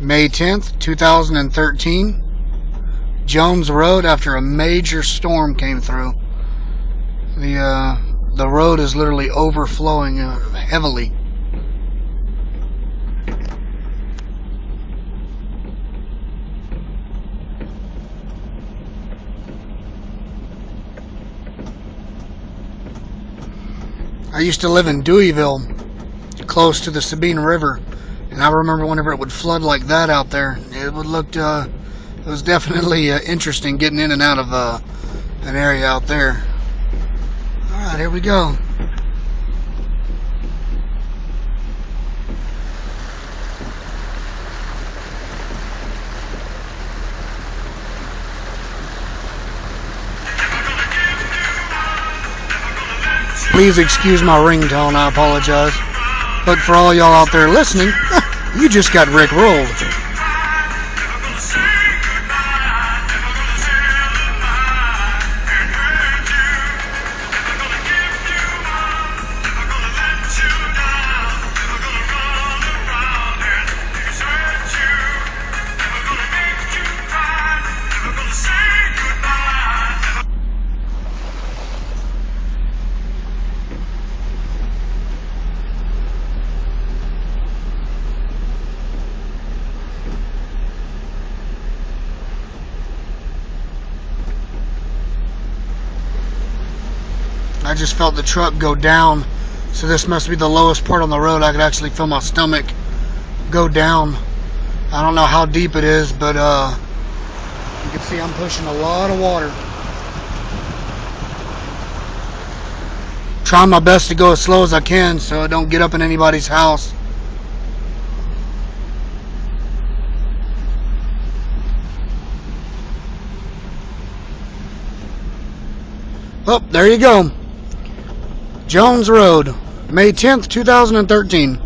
May 10th, 2013. Jones Road after a major storm came through. The road is literally overflowing heavily. I used to live in Deweyville, close to the Sabine River, and I remember whenever it would flood like that out there, it would look, it was definitely interesting getting in and out of an area out there. Alright, here we go. Please excuse my ringtone, I apologize. But for all y'all out there listening, you just got rickrolled. I just felt the truck go down, so this must be the lowest part on the road. I could actually feel my stomach go down. I don't know how deep it is, but you can see I'm pushing a lot of water. Trying my best to go as slow as I can so I don't get up in anybody's house. Oh, there you go. Jones Road, May 10th, 2013.